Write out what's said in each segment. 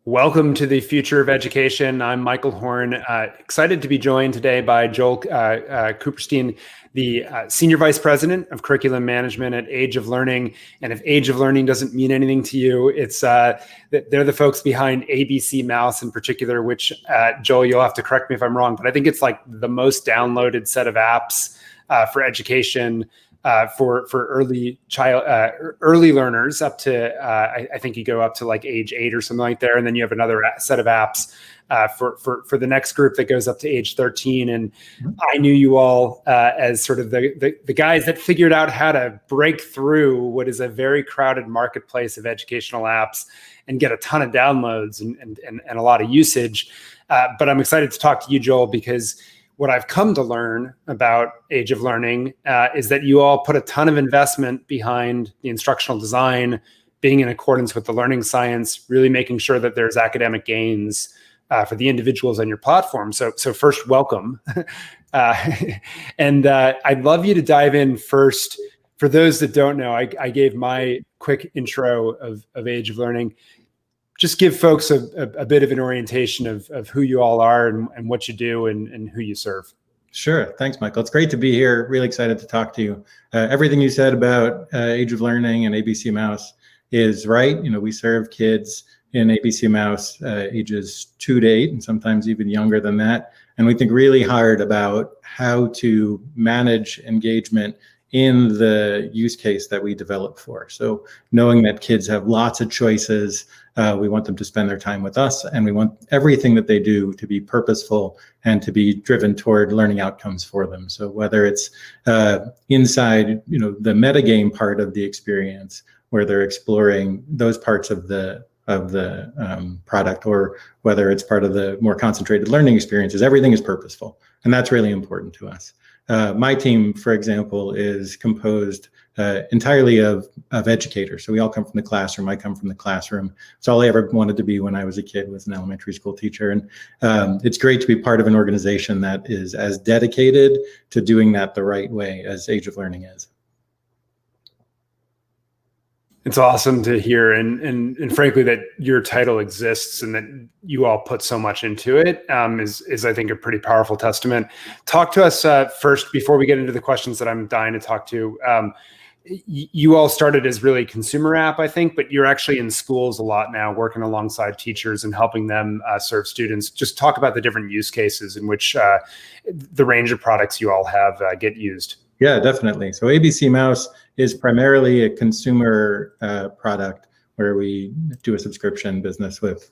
Welcome to the Future of Education. I'm Michael Horn. Excited to be joined today by Joel Kupperstein, the Senior Vice President of Curriculum Management at Age of Learning. And if Age of Learning doesn't mean anything to you, it's they're the folks behind ABCmouse in particular, which, Joel, you'll have to correct me if I'm wrong, but I think it's like the most downloaded set of apps for education for early learners up to I think you go up to like age 8 or something like there, and then you have another set of apps for the next group that goes up to age 13. And I knew you all as sort of the guys that figured out how to break through what is a very crowded marketplace of educational apps and get a ton of downloads and a lot of usage. But I'm excited to talk to you, Joel, because what I've come to learn about Age of Learning is that you all put a ton of investment behind the instructional design, being in accordance with the learning science, really making sure that there's academic gains for the individuals on your platform. So first, welcome. And I'd love you to dive in first. For those that don't know, I gave my quick intro of Age of Learning. Just give folks a bit of an orientation of who you all are and what you do and who you serve. Sure. Thanks, Michael. It's great to be here. Really excited to talk to you. Everything you said about Age of Learning and ABCmouse is right. You know, we serve kids in ABCmouse ages 2 to 8 and sometimes even younger than that. And we think really hard about how to manage engagement in the use case that we develop for. So knowing that kids have lots of choices, we want them to spend their time with us, and we want everything that they do to be purposeful and to be driven toward learning outcomes for them. So whether it's inside, the metagame part of the experience, where they're exploring those parts of the product, or whether it's part of the more concentrated learning experiences, everything is purposeful, and that's really important to us. My team, for example, is composed entirely of educators. So we all come from the classroom. I come from the classroom. It's all I ever wanted to be when I was a kid, was an elementary school teacher. And it's great to be part of an organization that is as dedicated to doing that the right way as Age of Learning is. It's awesome to hear, and frankly, that your title exists and that you all put so much into it is I think a pretty powerful testament. Talk to us first before we get into the questions that I'm dying to talk to. You all started as really consumer app, I think, but you're actually in schools a lot now, working alongside teachers and helping them serve students. Just talk about the different use cases in which the range of products you all have get used. Yeah, definitely. So ABCmouse is primarily a consumer product where we do a subscription business with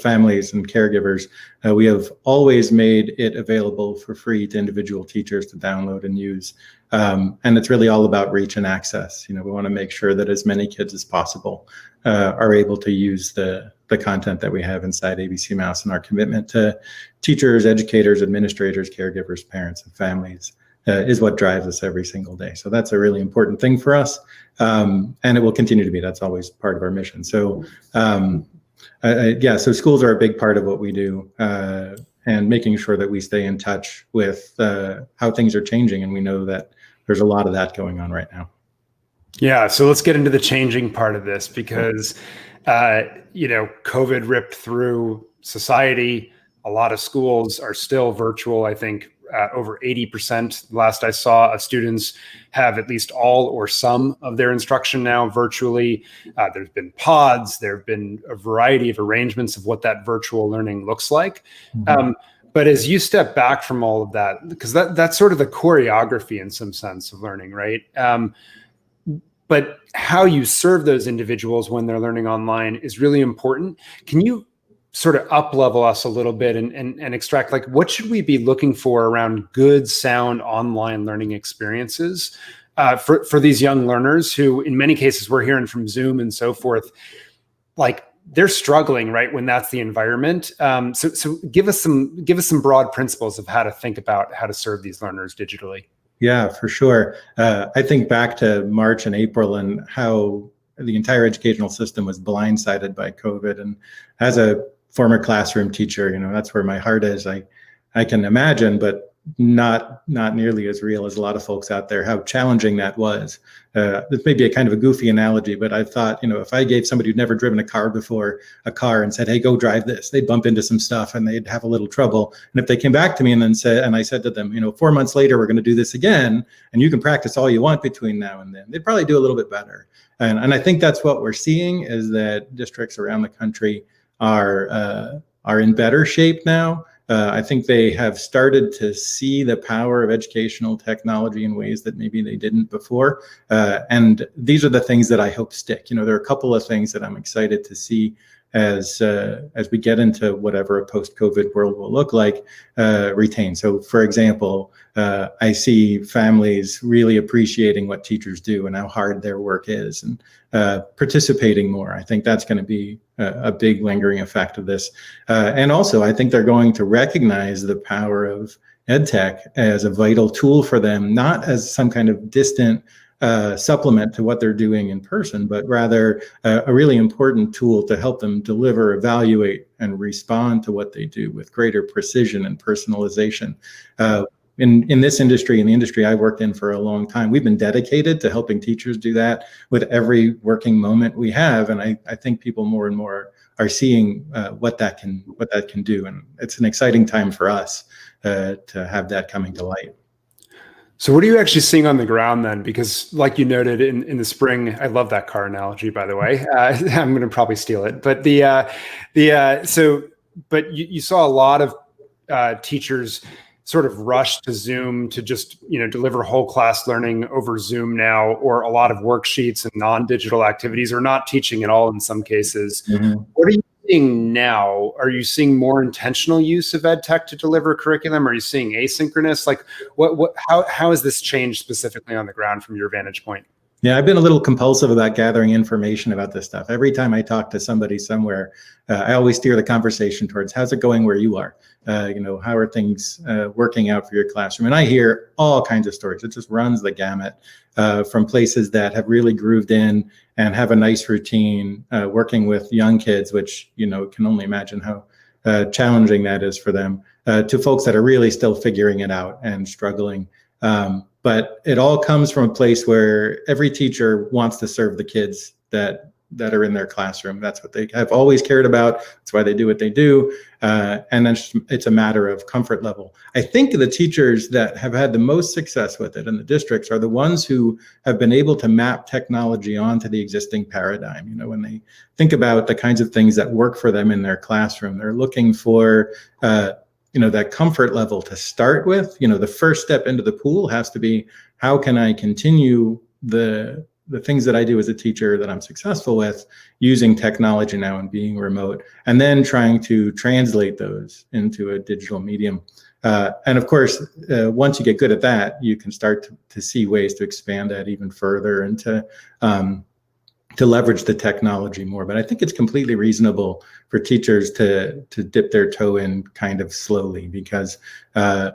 families and caregivers. We have always made it available for free to individual teachers to download and use. And it's really all about reach and access. We want to make sure that as many kids as possible are able to use the content that we have inside ABCmouse, and our commitment to teachers, educators, administrators, caregivers, parents, and families is what drives us every single day. So that's a really important thing for us. And it will continue to be. That's always part of our mission. So so schools are a big part of what we do, and making sure that we stay in touch with how things are changing. And we know that there's a lot of that going on right now. Yeah, so let's get into the changing part of this, because COVID ripped through society. A lot of schools are still virtual. I think over 80%, last I saw, of students have at least all or some of their instruction now virtually. There's been pods, there have been a variety of arrangements of what that virtual learning looks like. Mm-hmm. But as you step back from all of that, because that's sort of the choreography in some sense of learning, right? But how you serve those individuals when they're learning online is really important. Can you sort of up-level us a little bit and extract, like, what should we be looking for around good, sound online learning experiences for these young learners who, in many cases, we're hearing from Zoom and so forth, like they're struggling, right, when that's the environment. So give us some broad principles of how to think about how to serve these learners digitally. Yeah, for sure. I think back to March and April and how the entire educational system was blindsided by COVID. And as a former classroom teacher, that's where my heart is. I can imagine, but not nearly as real as a lot of folks out there, how challenging that was. This may be a kind of a goofy analogy, but I thought, if I gave somebody who'd never driven a car before a car and said, hey, go drive this, they'd bump into some stuff and they'd have a little trouble. And if they came back to me and I said to them, 4 months later, we're going to do this again, and you can practice all you want between now and then, they'd probably do a little bit better. And I think that's what we're seeing, is that districts around the country are in better shape now. I think they have started to see the power of educational technology in ways that maybe they didn't before. And these are the things that I hope stick. There are a couple of things that I'm excited to see as we get into whatever a post-COVID world will look like, retain. So, for example, I see families really appreciating what teachers do and how hard their work is, and participating more. I think that's going to be a big lingering effect of this. And also, I think they're going to recognize the power of edtech as a vital tool for them, not as some kind of distant supplement to what they're doing in person, but rather a really important tool to help them deliver, evaluate, and respond to what they do with greater precision and personalization. In this industry, in the industry I've worked in for a long time, we've been dedicated to helping teachers do that with every working moment we have. And I think people more and more are seeing what that can do. And it's an exciting time for us to have that coming to light. So what are you actually seeing on the ground then? Because like you noted in the spring, I love that car analogy, by the way. I'm going to probably steal it. But but you saw a lot of teachers sort of rush to Zoom to just, deliver whole class learning over Zoom now, or a lot of worksheets and non-digital activities, or not teaching at all in some cases. Mm-hmm. What are you seeing now? Are you seeing more intentional use of edtech to deliver curriculum? Are you seeing asynchronous? Like how has this changed specifically on the ground from your vantage point? Yeah, I've been a little compulsive about gathering information about this stuff. Every time I talk to somebody somewhere, I always steer the conversation towards, how's it going where you are? How are things working out for your classroom? And I hear all kinds of stories. It just runs the gamut from places that have really grooved in and have a nice routine, working with young kids, which, can only imagine how challenging that is for them, to folks that are really still figuring it out and struggling. But it all comes from a place where every teacher wants to serve the kids that are in their classroom. That's what they have always cared about. That's why they do what they do. And then it's a matter of comfort level. I think the teachers that have had the most success with it in the districts are the ones who have been able to map technology onto the existing paradigm. When they think about the kinds of things that work for them in their classroom, they're looking for that comfort level to start with. The first step into the pool has to be, how can I continue the things that I do as a teacher that I'm successful with using technology now and being remote, and then trying to translate those into a digital medium. And of course, once you get good at that, you can start to see ways to expand that even further and to leverage the technology more. But I think it's completely reasonable for teachers to dip their toe in kind of slowly, because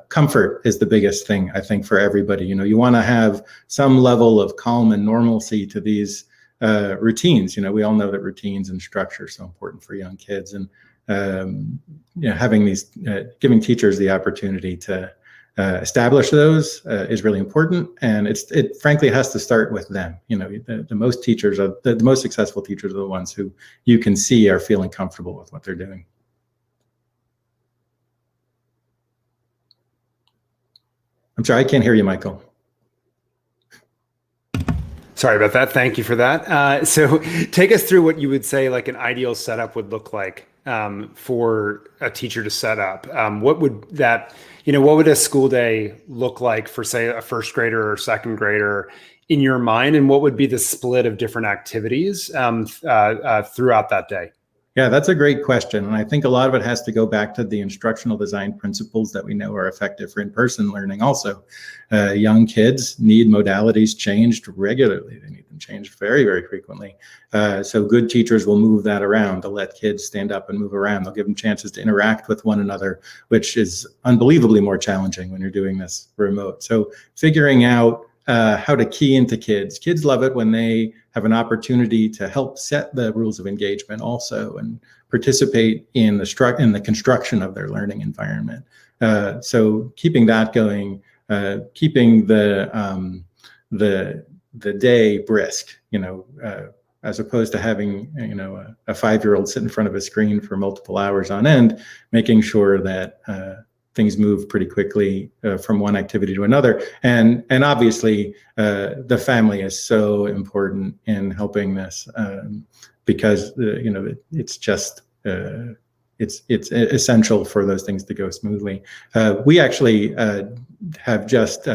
comfort is the biggest thing, I think, for everybody. You want to have some level of calm and normalcy to these routines. We all know that routines and structure are so important for young kids, and having these, giving teachers the opportunity to establish those is really important, and it frankly has to start with them. The most teachers are the most successful teachers are the ones who you can see are feeling comfortable with what they're doing. I'm sorry, I can't hear you, Michael. Sorry about that. Thank you for that. So take us through what you would say like an ideal setup would look like for a teacher to set up. What would that, what would a school day look like for, say, a first grader or second grader in your mind? And what would be the split of different activities throughout that day? Yeah, that's a great question. And I think a lot of it has to go back to the instructional design principles that we know are effective for in-person learning also. Young kids need modalities changed regularly. They need them changed very, very frequently. So good teachers will move that around. They'll let kids stand up and move around. They'll give them chances to interact with one another, which is unbelievably more challenging when you're doing this remote. So figuring out how to key into kids. Kids love it when they have an opportunity to help set the rules of engagement also, and participate in the construction of their learning environment. So keeping that going, keeping the day brisk, as opposed to having, a 5-year-old sit in front of a screen for multiple hours on end, making sure that things move pretty quickly from one activity to another. And obviously, the family is so important in helping this, because it's just it's essential for those things to go smoothly. We actually have just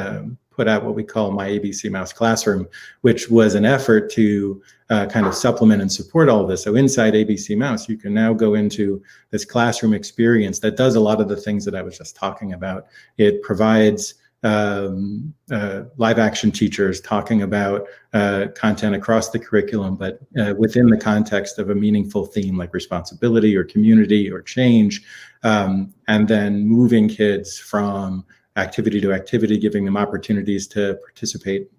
put out what we call My ABCmouse Classroom, which was an effort to kind of supplement and support all of this. So inside ABCmouse, you can now go into this classroom experience that does a lot of the things that I was just talking about. It provides live action teachers talking about content across the curriculum, but within the context of a meaningful theme like responsibility or community or change, and then moving kids from activity to activity, giving them opportunities to participate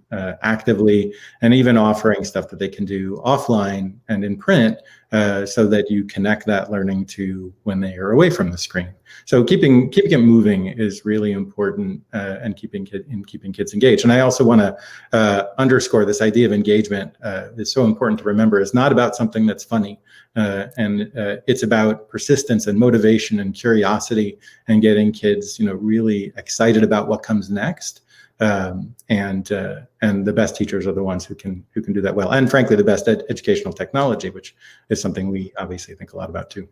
actively, and even offering stuff that they can do offline and in print, so that you connect that learning to when they are away from the screen. So keeping it moving is really important, and keeping kids engaged. And I also want to underscore this idea of engagement. Is so important to remember. It's not about something that's funny, and it's about persistence and motivation and curiosity, and getting kids, really excited about what comes next. And the best teachers are the ones who can do that well, and frankly, the best educational technology, which is something we obviously think a lot about too.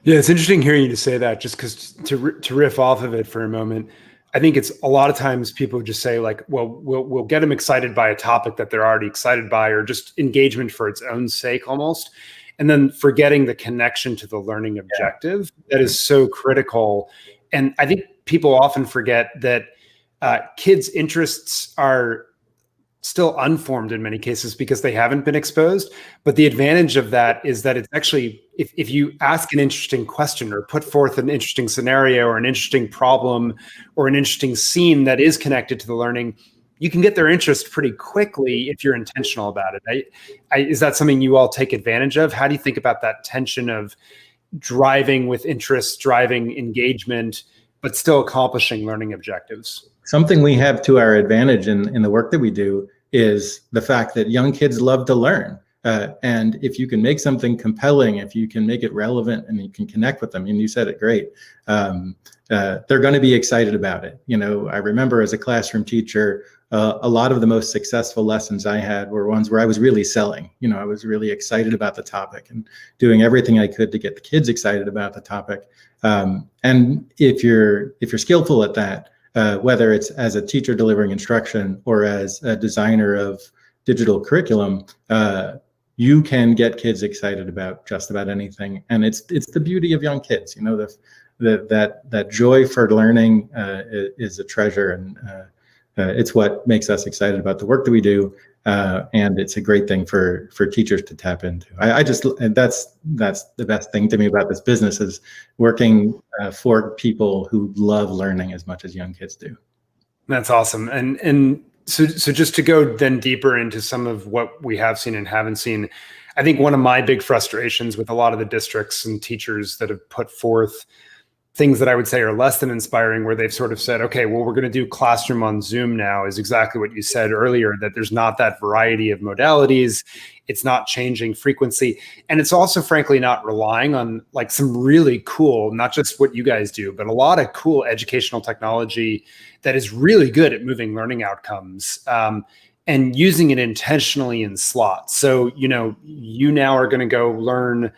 Yeah, it's interesting hearing you to say that. Just because to riff off of it for a moment, I think it's a lot of times people just say like, well, we'll get them excited by a topic that they're already excited by, or just engagement for its own sake almost, and then forgetting the connection to the learning objective that is so critical. And I think people often forget that kids' interests are still unformed in many cases because they haven't been exposed. But the advantage of that is that it's actually, if you ask an interesting question or put forth an interesting scenario or an interesting problem or an interesting scene that is connected to the learning, you can get their interest pretty quickly if you're intentional about it. Is that something you all take advantage of? How do you think about that tension of driving with interest, driving engagement, but still accomplishing learning objectives? Something we have to our advantage in the work that we do is the fact that young kids love to learn. And if you can make something compelling, if you can make it relevant and you can connect with them, and you said it great, they're going to be excited about it. I remember as a classroom teacher, a lot of the most successful lessons I had were ones where I was really selling. I was really excited about the topic and doing everything I could to get the kids excited about the topic. And if you're skillful at that, whether it's as a teacher delivering instruction or as a designer of digital curriculum, you can get kids excited about just about anything. And it's the beauty of young kids, that joy for learning is a treasure, and it's what makes us excited about the work that we do. And it's a great thing for teachers to tap into. That's the best thing to me about this business, is working for people who love learning as much as young kids do. That's awesome. And so just to go then deeper into some of what we have seen and haven't seen, I think one of my big frustrations with a lot of the districts and teachers that have put forth things that I would say are less than inspiring, where they've sort of said, okay, well, we're going to do classroom on Zoom now, is exactly what you said earlier, that there's not that variety of modalities. It's not changing frequency. And it's also, frankly, not relying on like some really cool, not just what you guys do, but a lot of cool educational technology that is really good at moving learning outcomes, and using it intentionally in slots. So, you now are going to go learn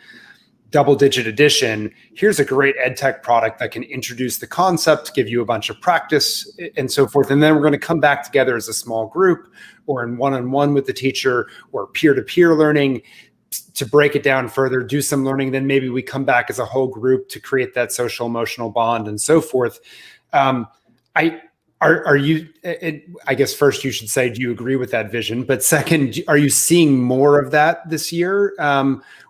double-digit addition. Here's a great edtech product that can introduce the concept, give you a bunch of practice, and so forth. And then we're going to come back together as a small group, or in one-on-one with the teacher, or peer-to-peer learning to break it down further, do some learning. Then maybe we come back as a whole group to create that social emotional bond and so forth. Are you, I guess first you should say, do you agree with that vision? But second, are you seeing more of that this year,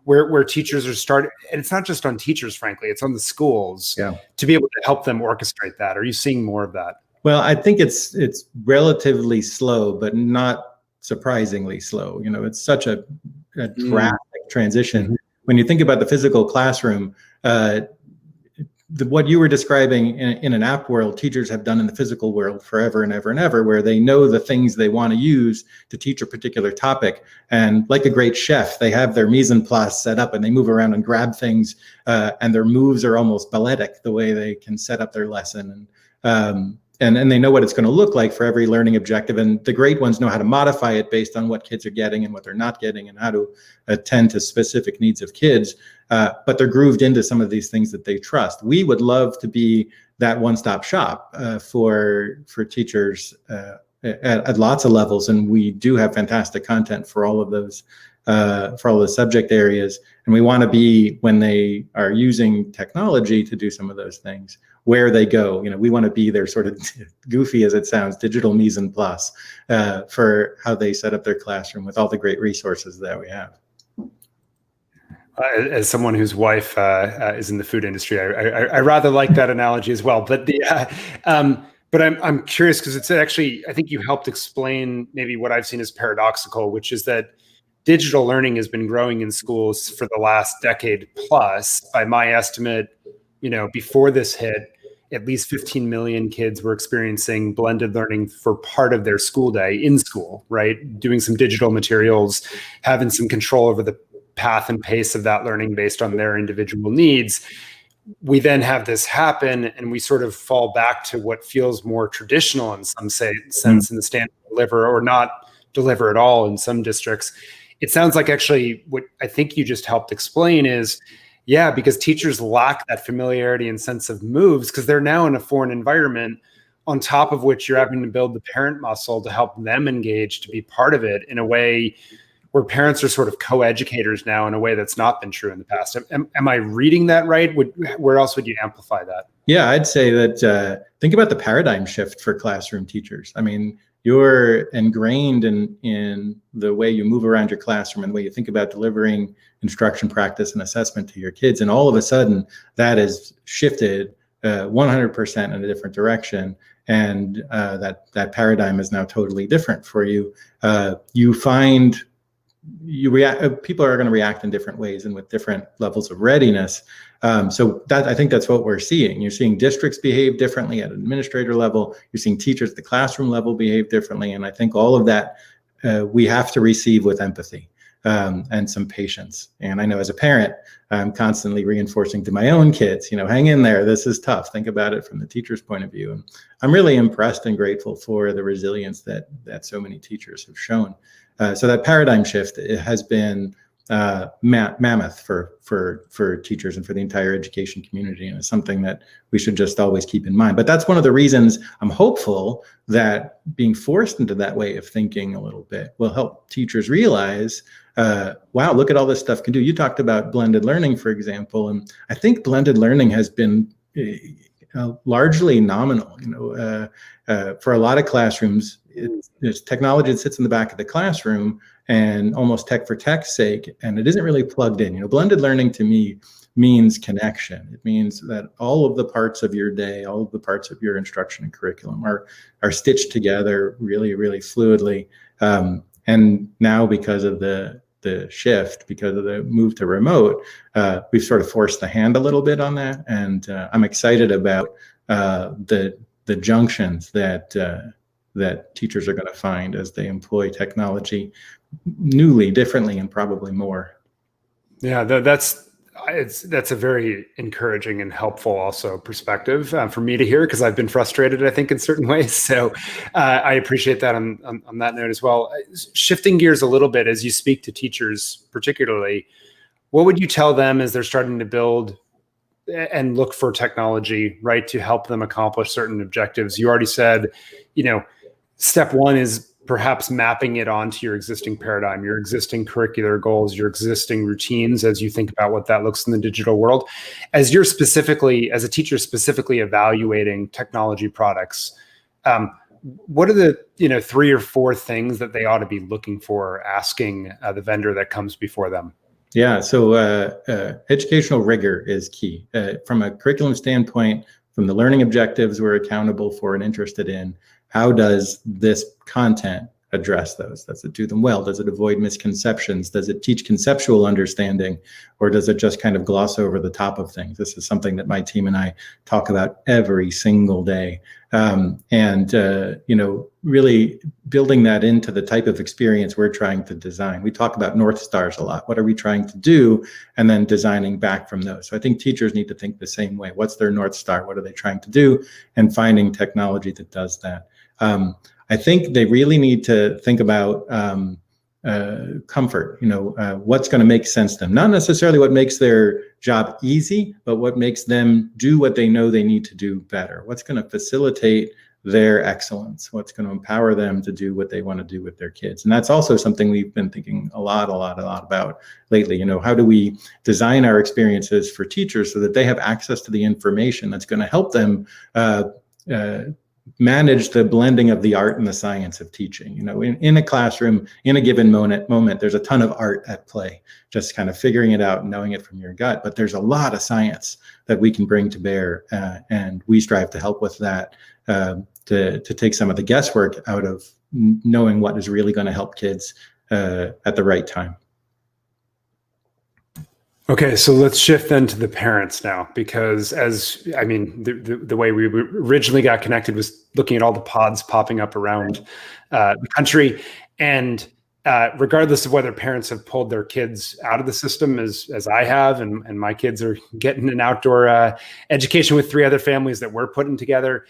where teachers are starting, and it's not just on teachers, frankly, it's on the schools, to be able to help them orchestrate that? Are you seeing more of that? Well, I think it's relatively slow, but not surprisingly slow. It's such a drastic transition. When you think about the physical classroom, what you were describing in an app world, teachers have done in the physical world forever and ever and ever, where they know the things they want to use to teach a particular topic. And like a great chef, they have their mise en place set up and they move around and grab things, and their moves are almost balletic, the way they can set up their lesson. And they know what it's going to look like for every learning objective. And the great ones know how to modify it based on what kids are getting and what they're not getting, and how to attend to specific needs of kids. But they're grooved into some of these things that they trust. We would love to be that one-stop shop for teachers at lots of levels. And we do have fantastic content for all of those, for all the subject areas. And we want to be, when they are using technology to do some of those things, where they go. We want to be their sort of, goofy as it sounds, digital mise en place for how they set up their classroom with all the great resources that we have. As someone whose wife is in the food industry, I rather like that analogy as well. But but I'm curious, because it's actually, I think you helped explain maybe what I've seen as paradoxical, which is that digital learning has been growing in schools for the last decade plus. By my estimate, before this hit, at least 15 million kids were experiencing blended learning for part of their school day in school, right? Doing some digital materials, having some control over the path and pace of that learning based on their individual needs. We then have this happen, and we sort of fall back to what feels more traditional in some sense in the standard deliver, or not deliver at all in some districts. It sounds like actually what I think you just helped explain is, yeah, because teachers lack that familiarity and sense of moves, because they're now in a foreign environment, on top of which you're having to build the parent muscle to help them engage, to be part of it in a way where parents are sort of co-educators now in a way that's not been true in the past. Am I reading that right? Where else would you amplify that? Yeah, I'd say that think about the paradigm shift for classroom teachers. I mean, you're ingrained in the way you move around your classroom and the way you think about delivering instruction, practice, and assessment to your kids. And all of a sudden, that is shifted 100% in a different direction. And that paradigm is now totally different for you. You find people are going to react in different ways and with different levels of readiness. So I think that's what we're seeing. You're seeing districts behave differently at an administrator level. You're seeing teachers at the classroom level behave differently. And I think all of that we have to receive with empathy and some patience. And I know as a parent, I'm constantly reinforcing to my own kids, hang in there. This is tough. Think about it from the teacher's point of view. And I'm really impressed and grateful for the resilience that so many teachers have shown. So that paradigm shift, it has been mammoth for teachers and for the entire education community, and it's something that we should just always keep in mind. But that's one of the reasons I'm hopeful that being forced into that way of thinking a little bit will help teachers realize, wow, look at all this stuff can do. You talked about blended learning, for example, and I think blended learning has been largely nominal. For a lot of classrooms, there's technology that sits in the back of the classroom and almost tech for tech's sake, and it isn't really plugged in. Blended learning to me means connection. It means that all of the parts of your day, all of the parts of your instruction and curriculum are stitched together really, really fluidly. And now, because of the shift, because of the move to remote, we've sort of forced the hand a little bit on that. And I'm excited about the junctions that teachers are going to find as they employ technology newly, differently, and probably more. Yeah, that's a very encouraging and helpful also perspective for me to hear, because I've been frustrated, I think, in certain ways. So I appreciate that on that note as well. Shifting gears a little bit, as you speak to teachers particularly, what would you tell them as they're starting to build and look for technology, right, to help them accomplish certain objectives? You already said, step one is perhaps mapping it onto your existing paradigm, your existing curricular goals, your existing routines, as you think about what that looks in the digital world. As you're specifically, as a teacher, specifically evaluating technology products, what are the 3 or 4 things that they ought to be looking for, asking the vendor that comes before them? Yeah, so educational rigor is key. From a curriculum standpoint, from the learning objectives we're accountable for and interested in, how does this content address those? Does it do them well? Does it avoid misconceptions? Does it teach conceptual understanding, or does it just kind of gloss over the top of things? This is something that my team and I talk about every single day. Really building that into the type of experience we're trying to design. We talk about North Stars a lot. What are we trying to do? And then designing back from those. So I think teachers need to think the same way. What's their North Star? What are they trying to do? And finding technology that does that. I think they really need to think about comfort, what's going to make sense to them. Not necessarily what makes their job easy, but what makes them do what they know they need to do better. What's going to facilitate their excellence? What's going to empower them to do what they want to do with their kids? And that's also something we've been thinking a lot about lately. How do we design our experiences for teachers so that they have access to the information that's going to help them manage the blending of the art and the science of teaching. In a classroom, in a given moment, there's a ton of art at play, just kind of figuring it out and knowing it from your gut. But there's a lot of science that we can bring to bear, and we strive to help with that, to take some of the guesswork out of knowing what is really going to help kids at the right time. Okay, so let's shift then to the parents now, because the way we originally got connected was looking at all the pods popping up around the country. And regardless of whether parents have pulled their kids out of the system, as I have, and my kids are getting an outdoor education with 3 other families that we're putting together,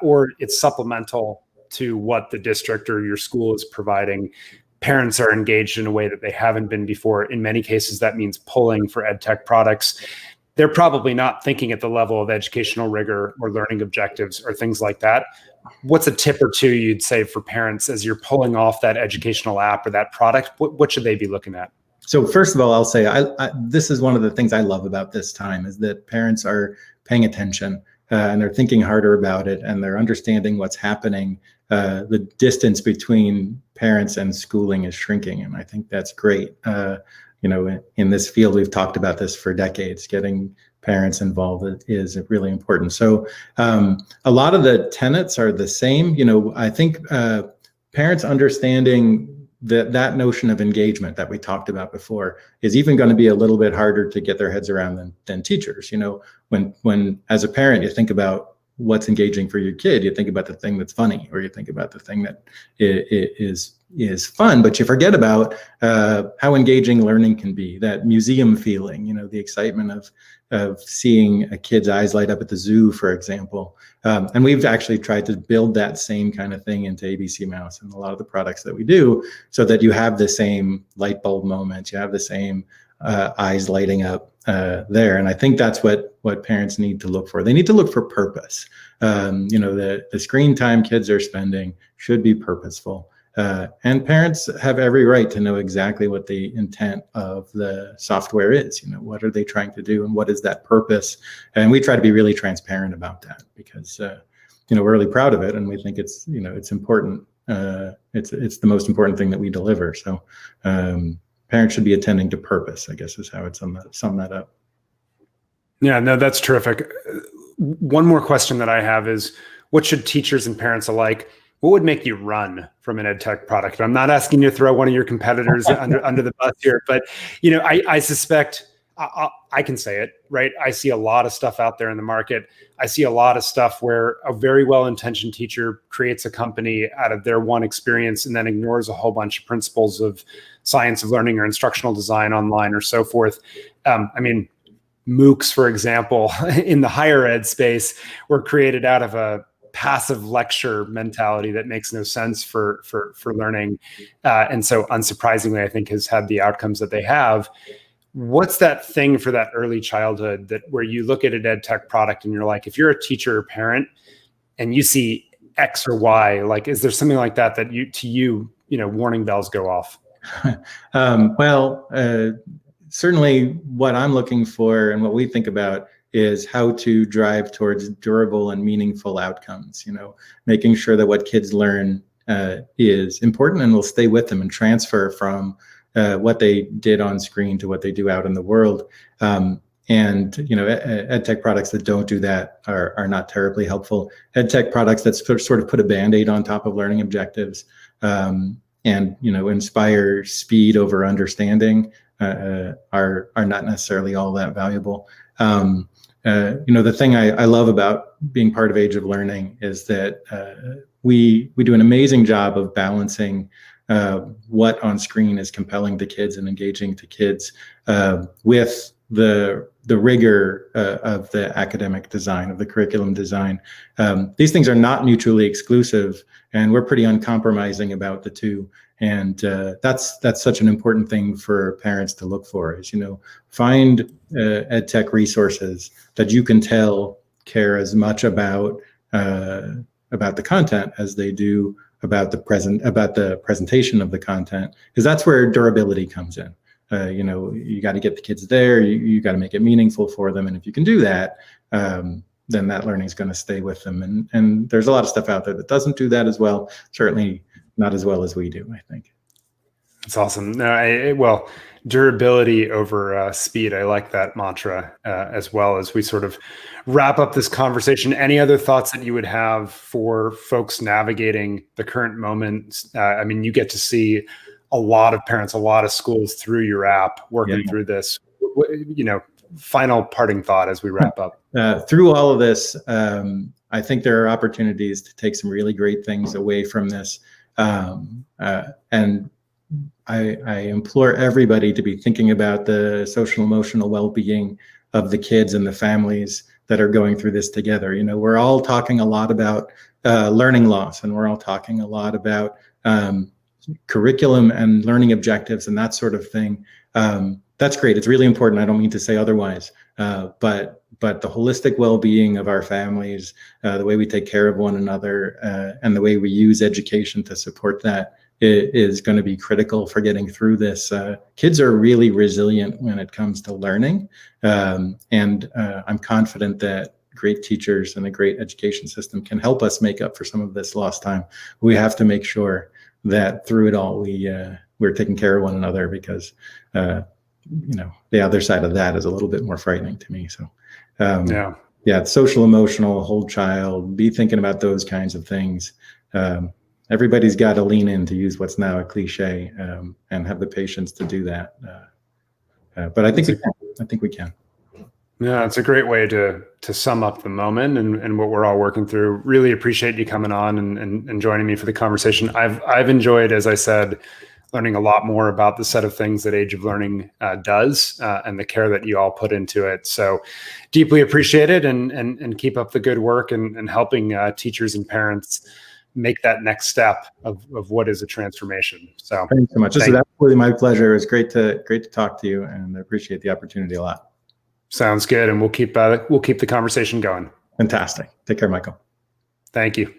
or it's supplemental to what the district or your school is providing, parents are engaged in a way that they haven't been before. In many cases, that means pulling for edtech products. They're probably not thinking at the level of educational rigor or learning objectives or things like that. What's a tip or two you'd say for parents as you're pulling off that educational app or that product? What should they be looking at? So first of all, I'll say this is one of the things I love about this time, is that parents are paying attention and they're thinking harder about it, and they're understanding what's happening. The distance between parents and schooling is shrinking, and I think that's great. In this field, we've talked about this for decades. Getting parents involved is really important. So a lot of the tenets are the same. I think parents understanding that notion of engagement that we talked about before is even going to be a little bit harder to get their heads around than teachers. When as a parent, you think about what's engaging for your kid, you think about the thing that's funny, or you think about the thing that is fun, but you forget about how engaging learning can be. That museum feeling, the excitement of seeing a kid's eyes light up at the zoo, for example. And we've actually tried to build that same kind of thing into ABCmouse and a lot of the products that we do, so that you have the same light bulb moment, you have the same eyes lighting up there. And I think that's what parents need to look for. They need to look for purpose. The screen time kids are spending should be purposeful. And parents have every right to know exactly what the intent of the software is. What are they trying to do, and what is that purpose? And we try to be really transparent about that, because we're really proud of it, and we think it's it's important. It's the most important thing that we deliver. So parents should be attending to purpose, I guess, is how I'd sum that up. Yeah, no, that's terrific. One more question that I have is, what should teachers and parents alike, what would make you run from an edtech product? I'm not asking you to throw one of your competitors under the bus here, but I suspect I can say it, right? I see a lot of stuff out there in the market. I see a lot of stuff where a very well-intentioned teacher creates a company out of their one experience and then ignores a whole bunch of principles of science of learning or instructional design online or so forth. MOOCs, for example, in the higher ed space, were created out of a passive lecture mentality that makes no sense for learning. And so unsurprisingly, I think has had the outcomes that they have. What's that thing for that early childhood that where you look at an ed tech product and you're like, if you're a teacher or parent and you see X or Y, like, is there something like that warning bells go off? Certainly what I'm looking for and what we think about is how to drive towards durable and meaningful outcomes, making sure that what kids learn is important and will stay with them and transfer from what they did on screen to what they do out in the world. Ed tech products that don't do that are not terribly helpful. Ed tech products that sort of put a Band-Aid on top of learning objectives and inspire speed over understanding are not necessarily all that valuable. The thing I love about being part of Age of Learning is that we do an amazing job of balancing what on screen is compelling to kids and engaging to kids with the rigor of the academic design, of the curriculum design. These things are not mutually exclusive, and we're pretty uncompromising about the two. And that's such an important thing for parents to look for, is find edtech resources that you can tell care as much about the content as they do about the presentation of the content, because that's where durability comes in. You got to get the kids there. You got to make it meaningful for them, and if you can do that, then that learning is going to stay with them. And there's a lot of stuff out there that doesn't do that as well. Certainly not as well as we do, I think. That's awesome. No, durability over speed. I like that mantra as well, as we sort of wrap up this conversation. Any other thoughts that you would have for folks navigating the current moment? I mean, you get to see a lot of parents, a lot of schools through your app working through this. Final parting thought as we wrap up. Through all of this, I think there are opportunities to take some really great things away from this. And I implore everybody to be thinking about the social emotional well-being of the kids and the families that are going through this together. We're all talking a lot about learning loss, and we're all talking a lot about curriculum and learning objectives and that sort of thing. That's great. It's really important. I don't mean to say otherwise. But the holistic well-being of our families, the way we take care of one another, and the way we use education to support that is going to be critical for getting through this. Kids are really resilient when it comes to learning. And I'm confident that great teachers and a great education system can help us make up for some of this lost time. We have to make sure that through it all, we're taking care of one another, because the other side of that is a little bit more frightening to me. So, social, emotional, whole child, be thinking about those kinds of things. Everybody's got to lean in, to use what's now a cliche, and have the patience to do that. But I think we can. Yeah, it's a great way to sum up the moment and what we're all working through. Really appreciate you coming on and joining me for the conversation. I've enjoyed, as I said, learning a lot more about the set of things that Age of Learning does, and the care that you all put into it. So deeply appreciate it, and keep up the good work and helping teachers and parents make that next step of what is a transformation. So thanks so much. This is absolutely my pleasure. It was great to talk to you, and I appreciate the opportunity a lot. Sounds good. And we'll keep the conversation going. Fantastic. Take care, Michael. Thank you.